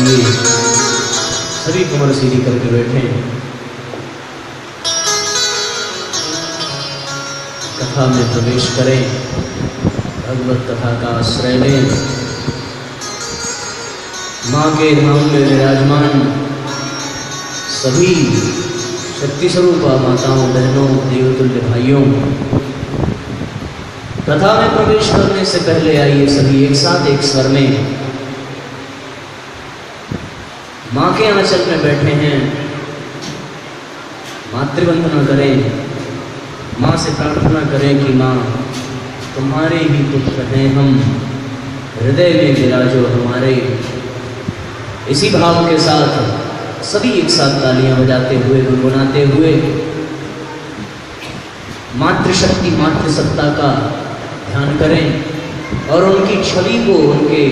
आइए सभी कमर सीधी करके बैठे, कथा में प्रवेश करें, भगवत कथा का आश्रय लें। माँ के धाम में विराजमान सभी शक्ति स्वरूपा माताओं, बहनों, देवतुल्य भाइयों, कथा में प्रवेश करने से पहले आइए सभी एक साथ एक स्वर में माँ के आंचल में बैठे हैं, मातृवंदना करें, माँ से प्रार्थना करें कि माँ तुम्हारे ही पुत्र हैं हम, हृदय में विराजो हमारे। इसी भाव के साथ सभी एक साथ तालियां बजाते हुए, गुनगुनाते हुए मातृशक्ति, मातृसत्ता का ध्यान करें और उनकी छवि को, उनके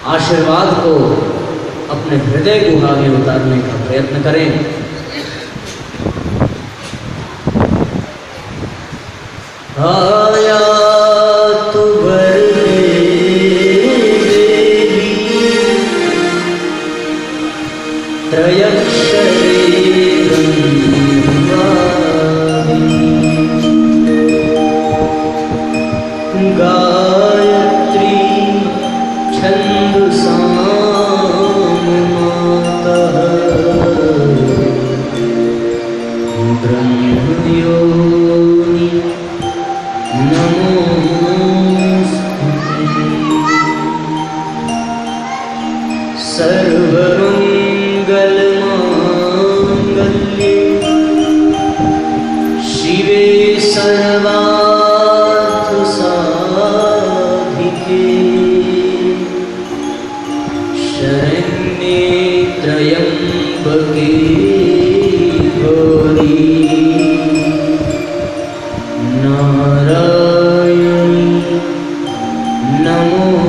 आशीर्वाद को अपने हृदय गुहा में उतारने का प्रयत्न करें। आया तू गायत्री छंदसा मातः ब्रह्मयोनि नमोस्तुते। सर्वमंगलमांगल्ये शिवे सर्वार्थसाधिके शरण्ये त्र्यंबके गौरी नारायणी नमोस्तुते।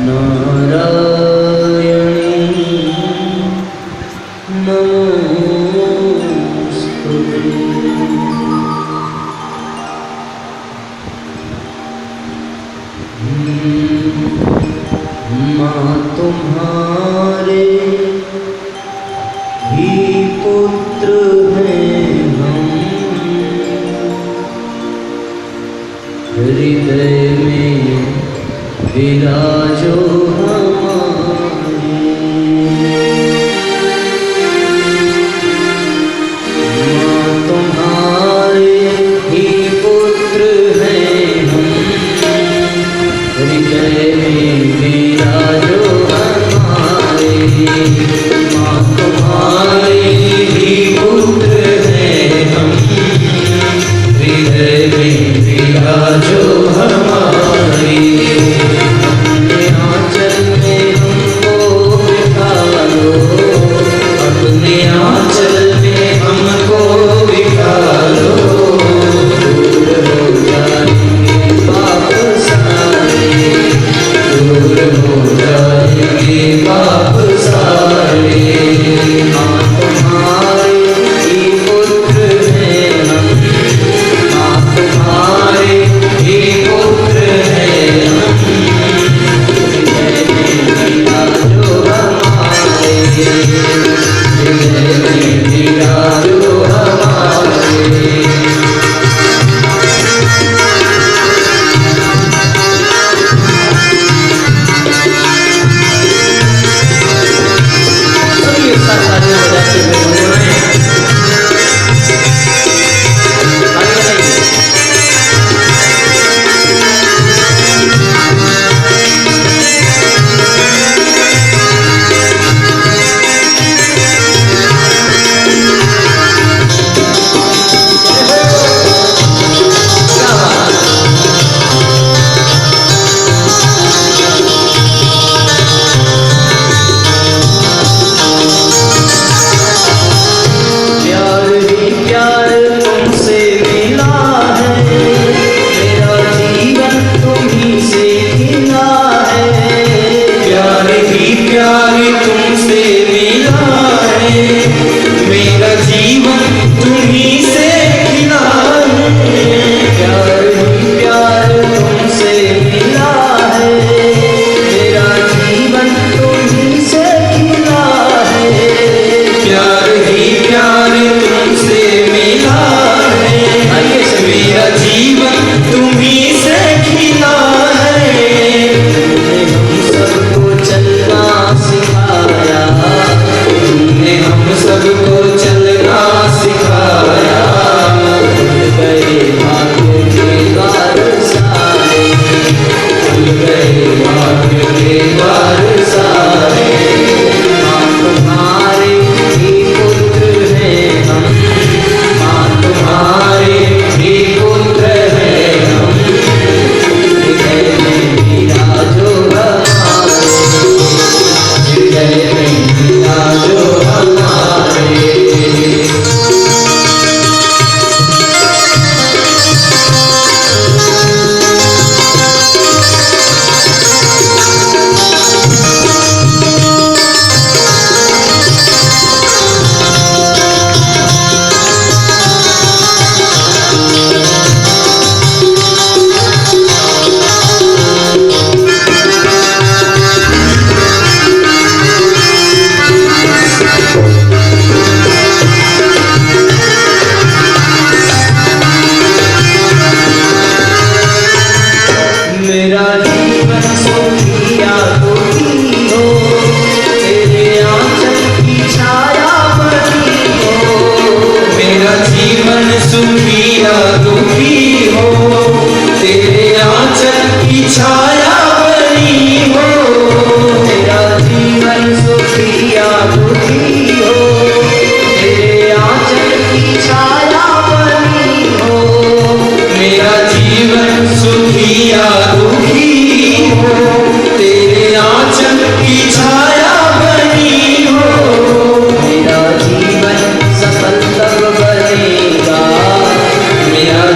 नारायणी नमोस्तुते। माँ तुम्हारे ही पुत्र हैं हम, हृदय में विराजो हमारे। माँ तुम्हारे ही पुत्र हैं हम, हृदय में विराजो हमारे। माँ तुम्हारे ही पुत्र हैं हम, हृदय में विराजो हमारे। अपने आंचल में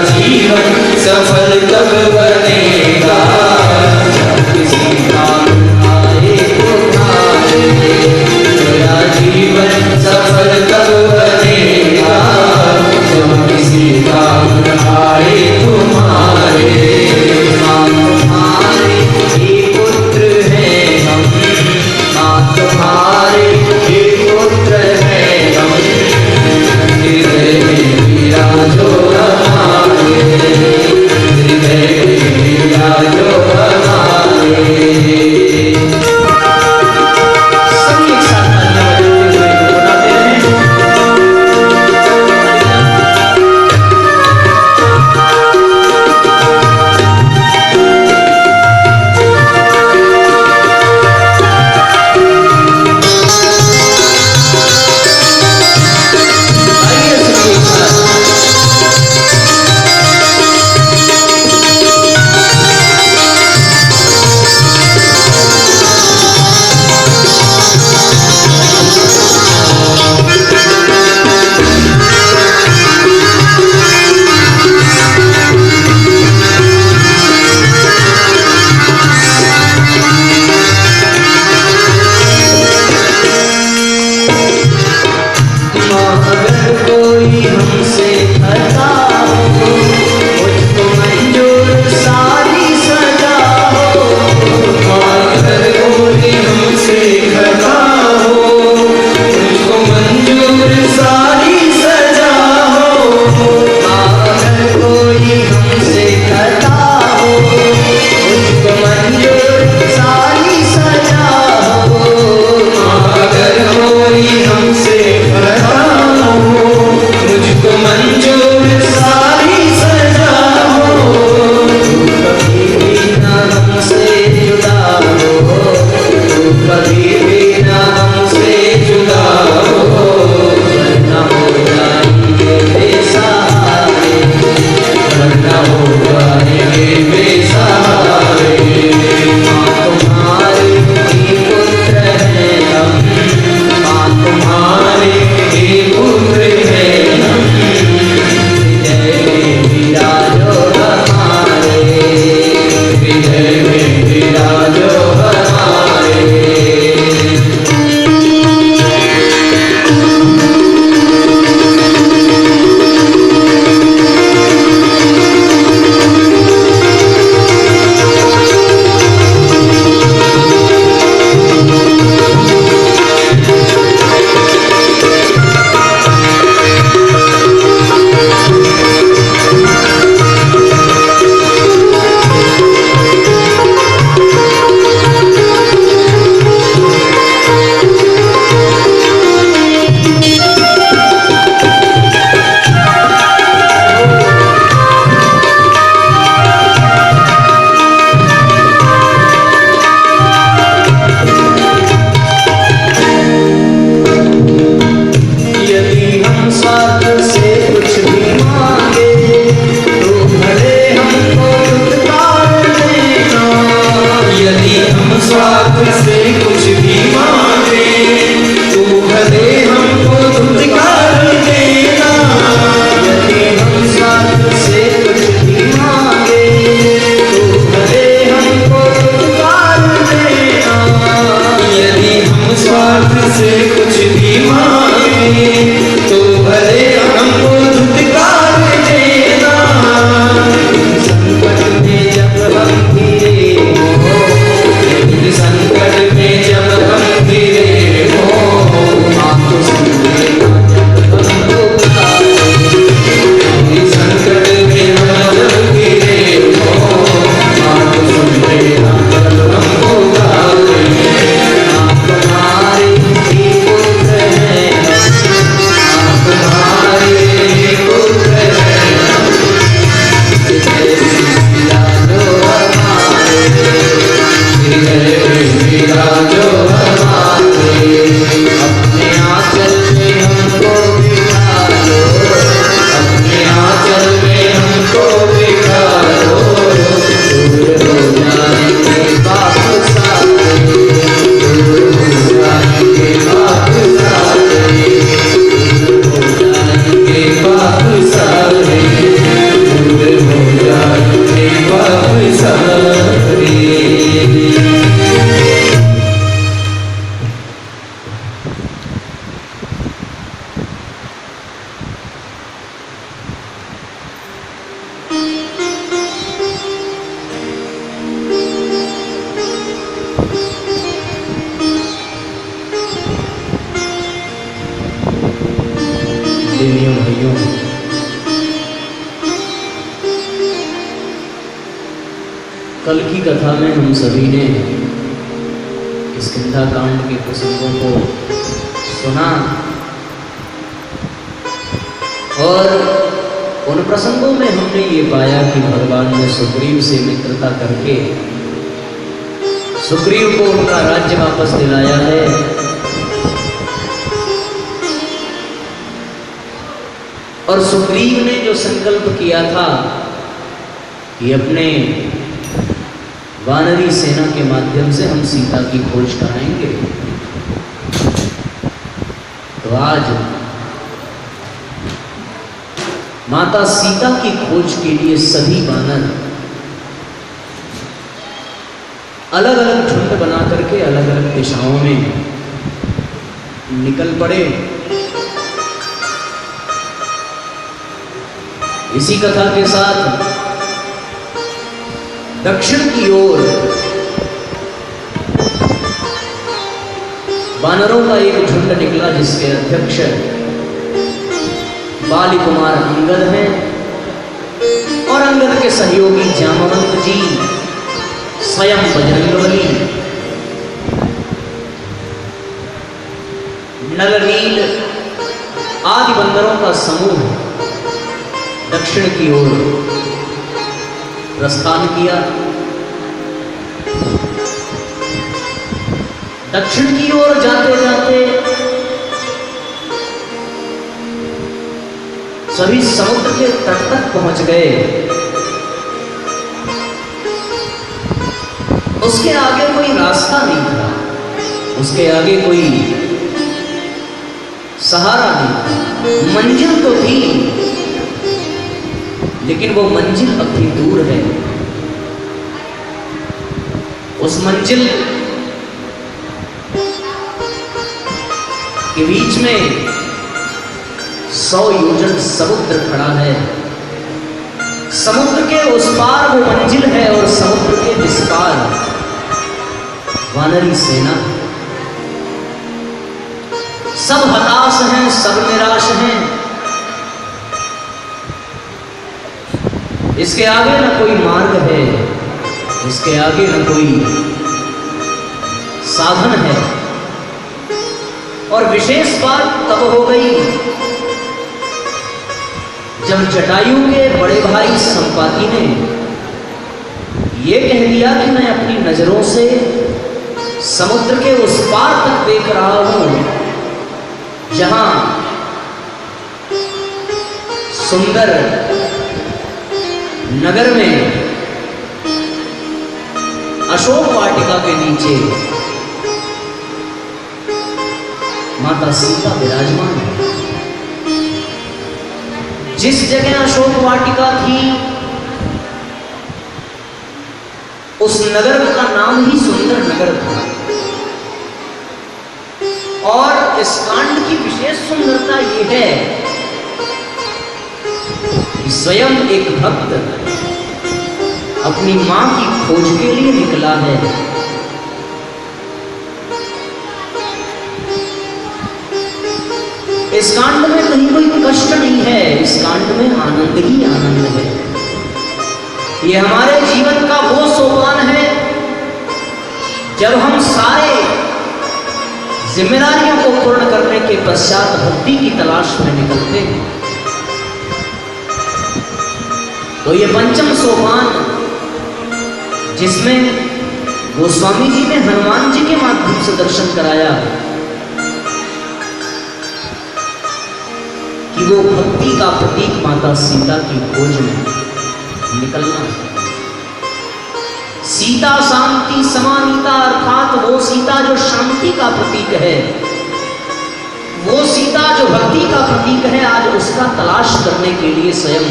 जीवन सफल कब बनेगा, जब किसी काम आए तुम्हारे। मेरा जीवन सफल कब बनेगा, जब किसी काम आए तुम्हारे। माँ तुम्हारे ही पुत्र हैं हम, माँ तुम्हारे ही पुत्र हैं हम, हृदय में विराजो हमारे, हृदय हूं। कल की कथा में हम सभी ने किष्किंधा कांड के प्रसंगों को सुना और उन प्रसंगों में हमने ये पाया कि भगवान ने सुग्रीव से मित्रता करके सुग्रीव को उनका राज्य वापस दिलाया है। और सुग्रीव ने जो संकल्प किया था कि अपने वानरी सेना के माध्यम से हम सीता की खोज कराएंगे, तो आज माता सीता की खोज के लिए सभी वानर अलग अलग झुंड बना करके अलग अलग दिशाओं में निकल पड़े। इसी कथा के साथ दक्षिण की ओर वानरों का एक झुंड निकला जिसके अध्यक्ष बाली कुमार अंगद हैं और अंगद के सहयोगी जामवंत जी, स्वयं बजरंगबली, नल नील आदि बंदरों का समूह दक्षिण की ओर प्रस्थान किया। दक्षिण की ओर जाते जाते सभी समुद्र के तट तक पहुंच गए। उसके आगे कोई रास्ता नहीं था, उसके आगे कोई सहारा नहीं था। मंजिल तो थी लेकिन वो मंजिल अभी दूर है। उस मंजिल के बीच में 100 योजन समुद्र खड़ा है। समुद्र के उस पार वो मंजिल है और समुद्र के इस पार वानरी सेना। सब हताश हैं, सब निराश हैं। इसके आगे न कोई मार्ग है, इसके आगे न कोई साधन है। और विशेष बात तब हो गई जब जटायु के बड़े भाई संपाति ने यह कह दिया कि मैं अपनी नजरों से समुद्र के उस पार तक देख रहा हूं जहां सुंदर नगर में अशोक वाटिका के नीचे माता सीता विराजमान है। जिस जगह अशोक वाटिका थी उस नगर का नाम ही सुंदर नगर था। और इस कांड की विशेष सुंदरता यह है कि स्वयं एक भक्त अपनी मां की खोज के लिए निकला है। इस कांड में कहीं कोई कष्ट नहीं है, इस कांड में आनंद ही आनंद है। ये हमारे जीवन का वो सोपान है जब हम सारे जिम्मेदारियों को पूर्ण करने के पश्चात भक्ति की तलाश में निकलते हैं। तो ये पंचम सोपान जिसमें गोस्वामी जी ने हनुमान जी के माध्यम से दर्शन कराया कि वो भक्ति का प्रतीक माता सीता की खोज में निकलना। सीता शांति समानीता, अर्थात वो सीता जो शांति का प्रतीक है, वो सीता जो भक्ति का प्रतीक है, आज उसका तलाश करने के लिए स्वयं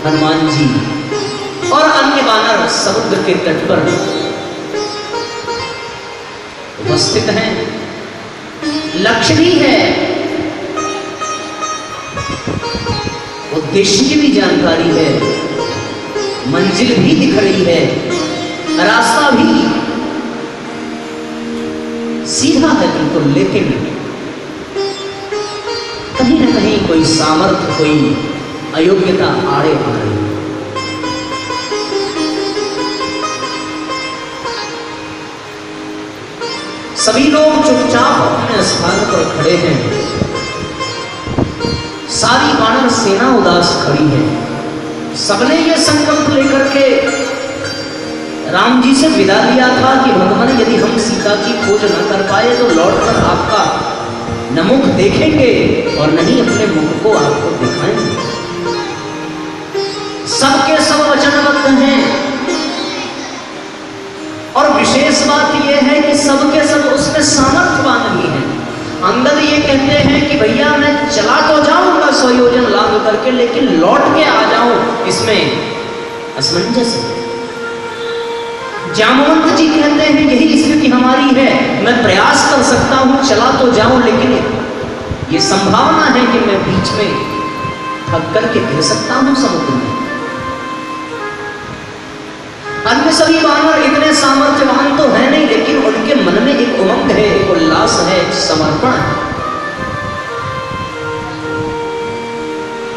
हनुमान जी और अन्य वानर समुद्र के तट पर उपस्थित हैं। लक्ष्य भी है, उद्देश्य की भी जानकारी है, मंजिल भी दिख रही है, रास्ता भी सीधा है बिल्कुल, लेकिन कहीं न कहीं कोई सामर्थ्य, कोई अयोग्यता आड़े आ रही। सभी लोग चुपचाप अपने स्थान पर खड़े हैं। सारी वानर सेना उदास खड़ी है। सबने ये संकल्प लेकर के राम जी से विदा लिया था कि भगवान यदि हम सीता की खोज न कर पाए तो लौटकर आपका न मुख देखेंगे और न ही अपने मुख को आपको दिखाएंगे। सबके सब वचनबद्ध हैं और विशेष बात यह है कि सबके सब उसमें सामर्थ्यवान भी हैं। अंगद ये कहते हैं कि भैया मैं चला तो जाऊंगा स्वयोजन लाभ करके, लेकिन लौट के आ जाऊं इसमें असमंजस है। जामवंत जी कहते हैं यही स्थिति हमारी है, मैं प्रयास कर सकता हूं चला तो जाऊं, लेकिन ये संभावना है कि मैं बीच में थक करके गिर सकता हूं समुद्र में। अन्य सभी वानर इतने सामर्थ्यवान तो है नहीं, लेकिन उनके मन में एक उमंग है, एक उल्लास है, एक समर्पण है।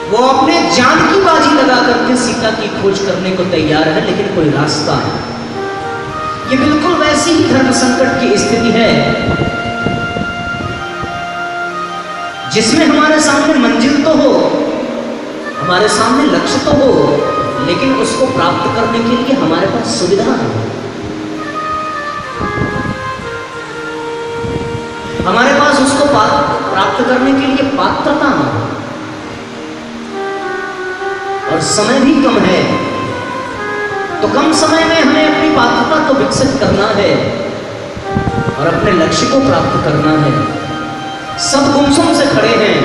वो अपने जान की बाजी लगा करके सीता की खोज करने को तैयार है, लेकिन कोई रास्ता है। ये बिल्कुल वैसी ही धर्म संकट की स्थिति है जिसमें हमारे सामने मंजिल तो हो, हमारे सामने लक्ष्य तो हो, लेकिन उसको प्राप्त करने के लिए हमारे पास सुविधा है, हमारे पास उसको प्राप्त करने के लिए पात्रता है और समय भी कम है। तो कम समय में हमें अपनी पात्रता को विकसित करना है और अपने लक्ष्य को प्राप्त करना है। सब गुमसुम से खड़े हैं,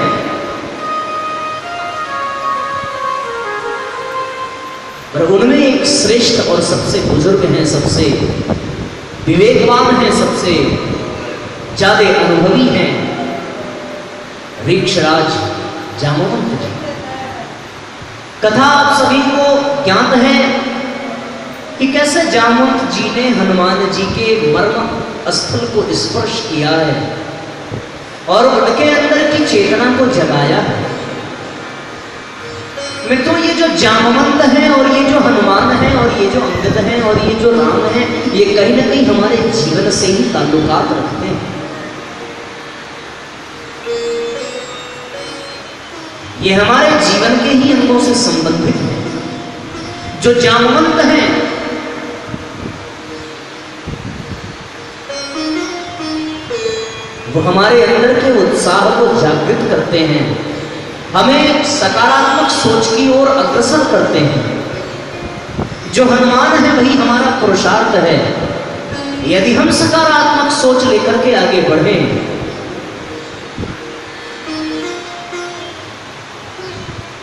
पर उनमें एक श्रेष्ठ और सबसे बुजुर्ग हैं, सबसे विवेकवान हैं, सबसे ज्यादा अनुभवी हैं, ऋक्षराज जामवंत जी। कथा आप सभी को ज्ञात है कि कैसे जामवंत जी ने हनुमान जी के मर्म स्थल को स्पर्श किया है और उनके अंदर की चेतना को जगाया है। मित्रों, ये जो जामवंत हैं और ये जो हनुमान हैं और ये जो अंगद हैं और ये जो राम हैं, ये कहीं ना कहीं हमारे जीवन से ही ताल्लुकात रखते हैं। ये हमारे जीवन के ही अंगों से संबंधित हैं। जो जामवंत हैं वो हमारे अंदर के उत्साह को जागृत करते हैं, हमें सकारात्मक सोच की ओर अग्रसर करते हैं। जो हनुमान है वही हमारा पुरुषार्थ है। यदि हम सकारात्मक सोच लेकर के आगे बढ़ें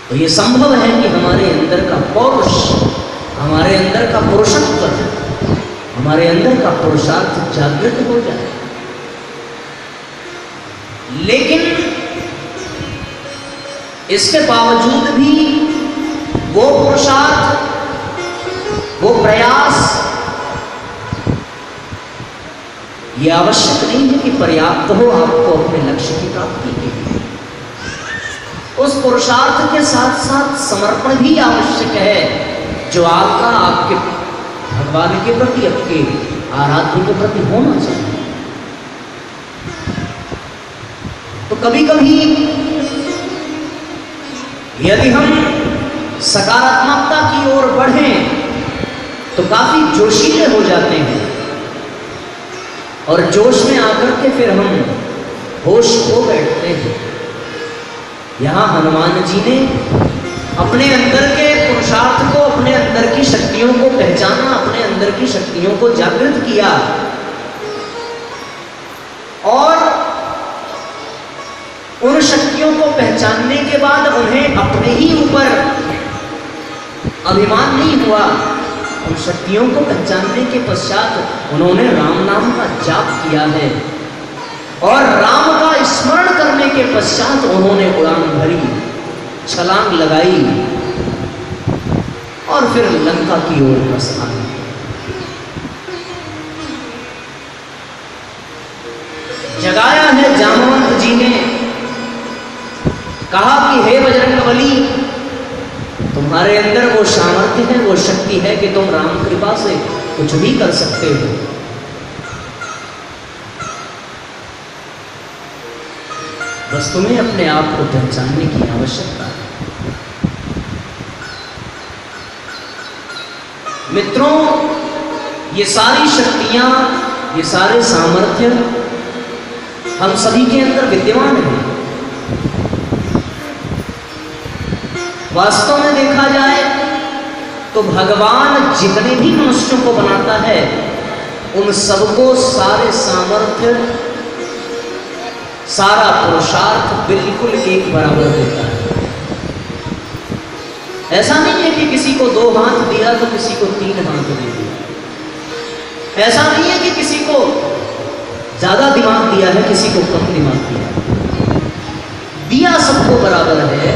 तो ये संभव है कि हमारे अंदर का पौरुष, हमारे अंदर का पुरुषत्व, हमारे अंदर का पुरुषार्थ जागृत हो जाए। लेकिन इसके बावजूद भी वो पुरुषार्थ, वो प्रयास ये आवश्यक नहीं है कि पर्याप्त हो आपको अपने लक्ष्य की प्राप्ति के लिए। उस पुरुषार्थ के साथ साथ समर्पण भी आवश्यक है, जो आपका आपके भगवान के प्रति, आपके आराध्य के प्रति होना चाहिए। तो कभी कभी यदि हम सकारात्मकता की ओर बढ़ें तो काफी जोशीले हो जाते हैं और जोश में आकर के फिर हम होश खो बैठते हैं। यहाँ हनुमान जी ने अपने अंदर के पुरुषार्थ को, अपने अंदर की शक्तियों को पहचाना, अपने अंदर की शक्तियों को जागृत किया और उन शक्तियों को पहचानने के बाद उन्हें अपने ही ऊपर अभिमान नहीं हुआ। उन शक्तियों को पहचानने के पश्चात उन्होंने राम नाम का जाप किया है और राम का स्मरण करने के पश्चात उन्होंने उड़ान भरी, छलांग लगाई और फिर लंका की ओर बस आई। जगाया है जामवंत जी ने, कहा कि हे बजरंगबली, तुम्हारे अंदर वो सामर्थ्य है, वो शक्ति है कि तुम राम कृपा से कुछ भी कर सकते हो। बस तुम्हें अपने आप को पहचानने की आवश्यकता है। मित्रों, ये सारी शक्तियां, ये सारे सामर्थ्य हम सभी के अंदर विद्यमान हैं। वास्तव में देखा जाए तो भगवान जितने भी मनुष्यों को बनाता है, उन सबको सारे सामर्थ्य, सारा पुरुषार्थ बिल्कुल एक बराबर देता है। ऐसा नहीं है कि किसी को 2 हाथ दिया तो किसी को 3 हाथ दे दिया। ऐसा नहीं है कि किसी को ज्यादा दिमाग दिया है, किसी को कम दिमाग दिया। दिया सबको बराबर है,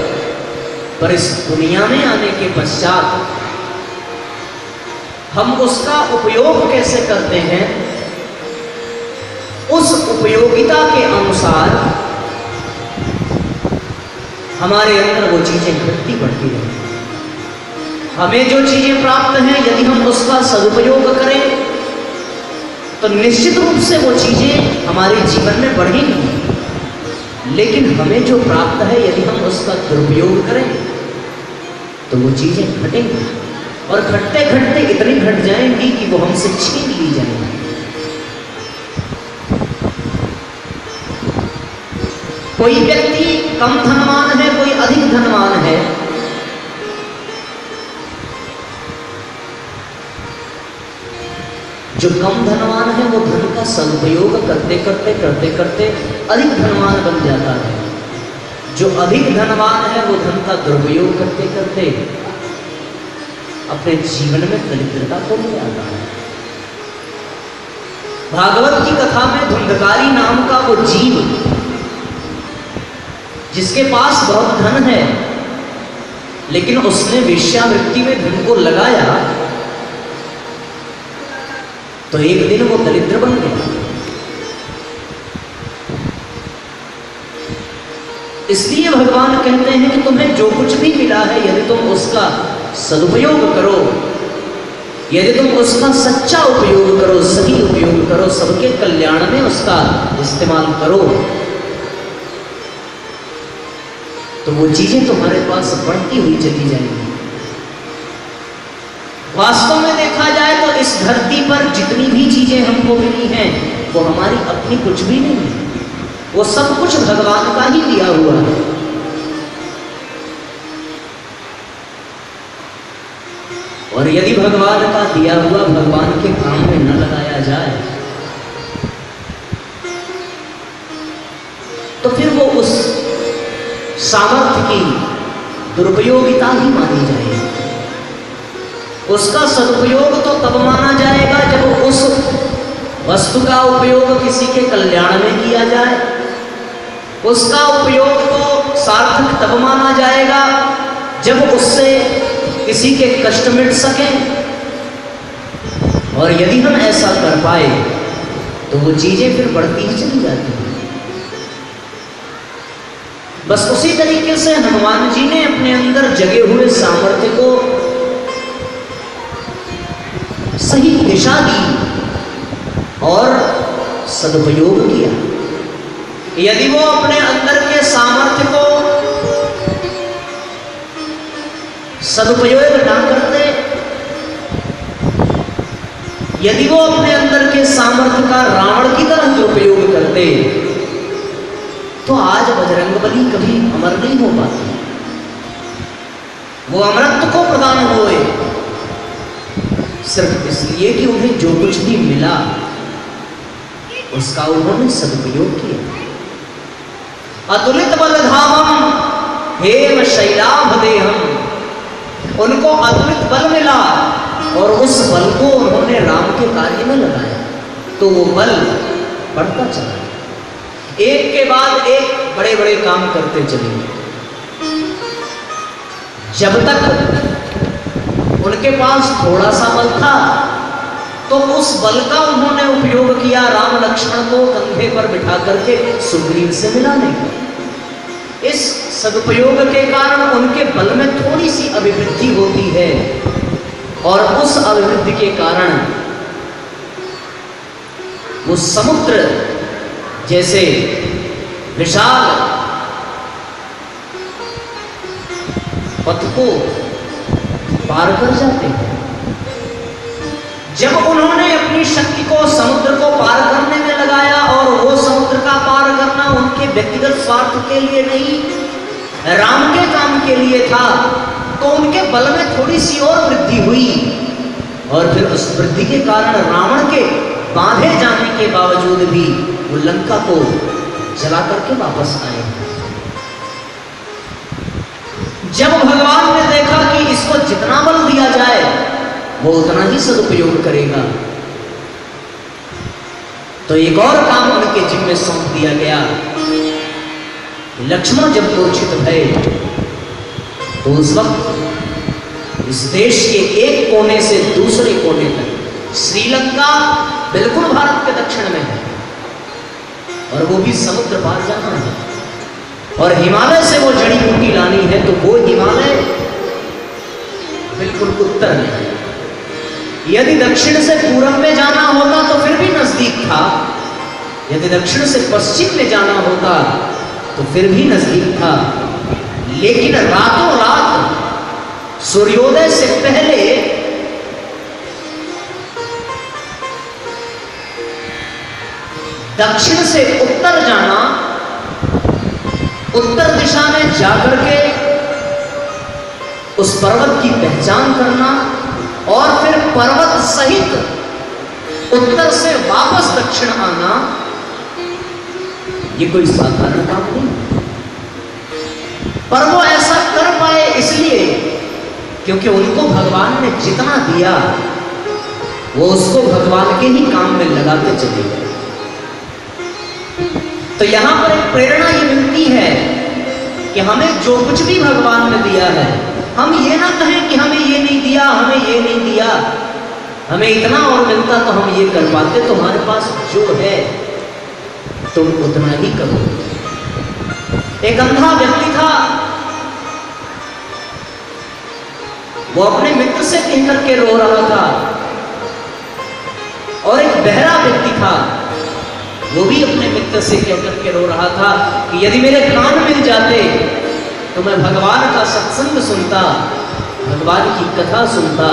पर इस दुनिया में आने के पश्चात हम उसका उपयोग कैसे करते हैं, उस उपयोगिता के अनुसार हमारे अंदर वो चीजें घटती बढ़ती रहती हैं। हमें जो चीजें प्राप्त हैं, यदि हम उसका सदुपयोग करें तो निश्चित रूप से वो चीजें हमारे जीवन में बढ़ेंगी। लेकिन हमें जो प्राप्त है, यदि हम उसका दुरुपयोग करें तो वो चीजें घटेंगी, और घटते घटते इतनी घट जाएंगी कि वो हमसे छीन ली जाएंगी। कोई व्यक्ति कम धनवान है, कोई अधिक धनवान है, जो कम धनवान है वो धन का सदुपयोग करते करते अधिक धनवान बन जाता है। जो अधिक धनवान है वो धन का दुरुपयोग करते करते अपने जीवन में दरिद्रता को ले आता है। भागवत की कथा में धुंधकारी नाम का वो जीव, जिसके पास बहुत धन है, लेकिन उसने वेश्यावृत्ति में धन को लगाया तो एक दिन वो दरिद्र बन गया। इसलिए भगवान कहते हैं कि तुम्हें जो कुछ भी मिला है, यदि तुम उसका सदुपयोग करो, यदि तुम उसका सच्चा उपयोग करो, सही उपयोग करो, सबके कल्याण में उसका इस्तेमाल करो, तो वो चीजें तुम्हारे पास बढ़ती हुई चली जाएंगी। वास्तव में देखा जाए तो इस धरती पर जितनी भी चीजें हमको मिली हैं, वो हमारी अपनी कुछ भी नहीं है, वो सब कुछ भगवान का ही दिया हुआ है। और यदि भगवान का दिया हुआ भगवान के काम में न लगाया जाए तो फिर वो उस सामर्थ्य की दुरुपयोगिता ही मानी जाएगी। उसका सदुपयोग तो तब माना जाएगा जब उस वस्तु का उपयोग किसी के कल्याण में किया जाए। उसका उपयोग तो सार्थक तब माना जाएगा जब उससे किसी के कष्ट मिट सके। और यदि हम ऐसा कर पाए तो वो चीजें फिर बढ़ती ही चली जाती हैं। बस उसी तरीके से हनुमान जी ने अपने अंदर जगे हुए सामर्थ्य को सही दिशा दी और सदुपयोग किया। यदि वो अपने अंदर के सामर्थ्य को सदुपयोग ना करते, यदि वो अपने अंदर के सामर्थ्य का रावण की तरह दुरुपयोग करते, तो आज बजरंगबली कभी अमर नहीं हो पाते। वो अमरत्व को प्रदान हुए सिर्फ इसलिए कि उन्हें जो कुछ भी मिला उसका उन्होंने सदुपयोग किया। अतुलित बलधामम हेम शैलाभ देहम, उनको अतुलित बल मिला और उस बल को उन्होंने राम के कार्य में लगाया, तो वो बल बढ़ता चला, एक के बाद एक बड़े बड़े काम करते चले गए। जब तक उनके पास थोड़ा सा बल था तो उस बल का उन्होंने उपयोग किया राम लक्ष्मण को कंधे पर बिठा करके सुग्रीव से मिलाने का। इस सदुपयोग के कारण उनके बल में थोड़ी सी अभिवृद्धि होती है और उस अभिवृद्धि के कारण वो समुद्र जैसे विशाल पथ को पार कर जाते हैं। जब उन्होंने अपनी शक्ति को समुद्र को पार करने में लगाया और वो समुद्र का पार करना उनके व्यक्तिगत स्वार्थ के लिए नहीं, राम के काम के लिए था, तो उनके बल में थोड़ी सी और वृद्धि हुई और फिर उस वृद्धि के कारण रावण के बांधे जाने के बावजूद भी वो लंका को जला करके वापस आए। जब भगवान ने देखा कि इसको जितना बल दिया जाए वो उतना ही सदुपयोग करेगा, तो एक और काम उनके जिम्मे सौंप दिया गया। लक्ष्मण जब मूर्छित भये तो उस वक्त इस देश के एक कोने से दूसरे कोने तक, श्रीलंका बिल्कुल भारत के दक्षिण में है और वो भी समुद्र पार जाना है, और हिमालय से वो जड़ी बूटी लानी है, तो वो हिमालय बिल्कुल उत्तर में है। यदि दक्षिण से पूर्व में जाना होता तो फिर भी नजदीक था, यदि दक्षिण से पश्चिम में जाना होता तो फिर भी नजदीक था, लेकिन रातों रात सूर्योदय से पहले दक्षिण से उत्तर जाना, उत्तर दिशा में जाकर के उस पर्वत की पहचान करना और फिर पर्वत सहित उत्तर से वापस दक्षिण आना, ये कोई साधारण काम नहीं। पर वो ऐसा कर पाए इसलिए क्योंकि उनको भगवान ने जितना दिया वो उसको भगवान के ही काम में लगाते चले गए। तो यहां पर एक प्रेरणा ये मिलती है कि हमें जो कुछ भी भगवान ने दिया है, हम ये ना कहें कि हमें ये नहीं दिया, हमें ये नहीं दिया, हमें इतना और मिलता तो हम ये कर पाते। तुम्हारे पास जो है तुम उतना ही करो। एक अंधा व्यक्ति था, वो अपने मित्र से कह करके रो रहा था, और एक बहरा व्यक्ति था, वो भी अपने मित्र से कह करके रो रहा था कि यदि मेरे कान मिल जाते तो मैं भगवान का सत्संग सुनता, भगवान की कथा सुनता।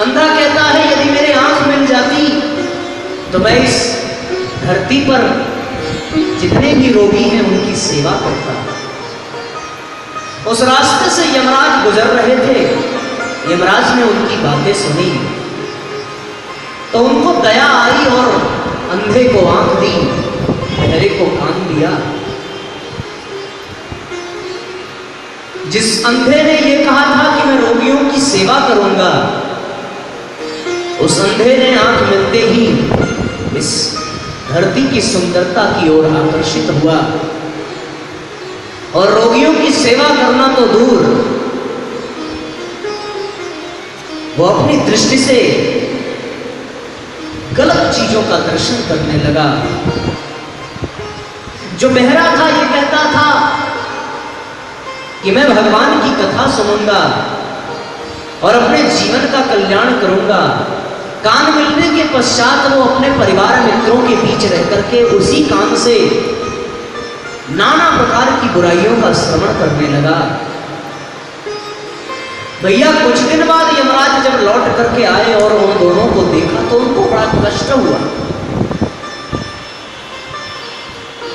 अंधा कहता है यदि मेरे आंख मिल जाती तो मैं इस धरती पर जितने भी रोगी हैं उनकी सेवा करता। उस रास्ते से यमराज गुजर रहे थे, यमराज ने उनकी बातें सुनी तो उनको दया आई और अंधे को आंख दी, बहरे को कान दिया। जिस अंधे ने यह कहा था कि मैं रोगियों की सेवा करूंगा, उस अंधे ने आंख मिलते ही इस धरती की सुंदरता की ओर आकर्षित हुआ और रोगियों की सेवा करना तो दूर, वो अपनी दृष्टि से गलत चीजों का दर्शन करने लगा। जो बहरा था ये कहता था कि मैं भगवान की कथा सुनूंगा और अपने जीवन का कल्याण करूंगा। कान मिलने के पश्चात वो अपने परिवार मित्रों के बीच रह करके उसी कान से नाना प्रकार की बुराइयों का श्रवण करने लगा। भैया कुछ दिन बाद यमराज जब लौट करके आए और उन दोनों को देखा तो उनको बड़ा कष्ट हुआ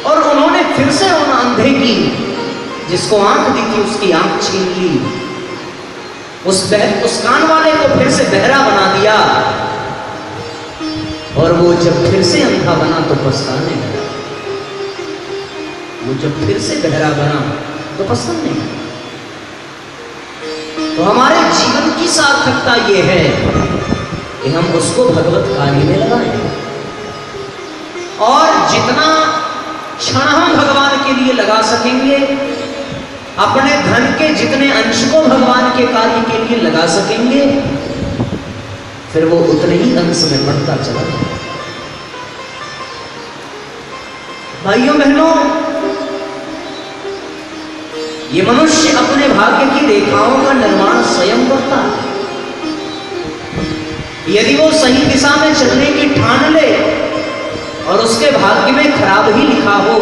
और उन्होंने फिर से उन अंधे की, जिसको आंख दी थी, उसकी आंख छीन ली, उस कान वाले को फिर से बहरा बना दिया और वो जब फिर से अंधा बना तो पछताने लगा। वो जब फिर से बहरा बना तो पछताने लगा। तो हमारे जीवन की सार्थकता ये है कि हम उसको भगवत कार्य में लगाएं और जितना क्षण हम भगवान के लिए लगा सकेंगे, अपने धन के जितने अंश को भगवान के कार्य के लिए लगा सकेंगे, फिर वो उतने ही अंश में बढ़ता चला जाए। भाइयों बहनों, ये मनुष्य अपने भाग्य की रेखाओं का निर्माण स्वयं करता है। यदि वो सही दिशा में चलने की ठान ले और उसके भाग्य में खराब ही लिखा हो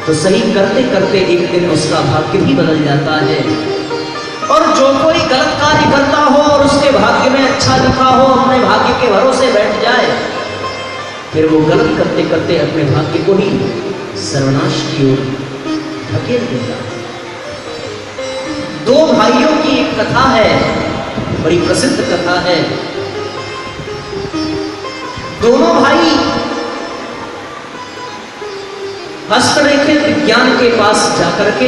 तो सही करते करते एक दिन उसका भाग्य भी बदल जाता है। और जो कोई गलत कार्य करता हो और उसके भाग्य में अच्छा लिखा हो, अपने भाग्य के भरोसे बैठ जाए, फिर वो गलत करते करते अपने भाग्य को ही सर्वनाश की ओर धकेल देता है। दो भाइयों की एक कथा है, बड़ी प्रसिद्ध कथा है। दोनों भाई हस्तरेखित विज्ञान के पास जाकर के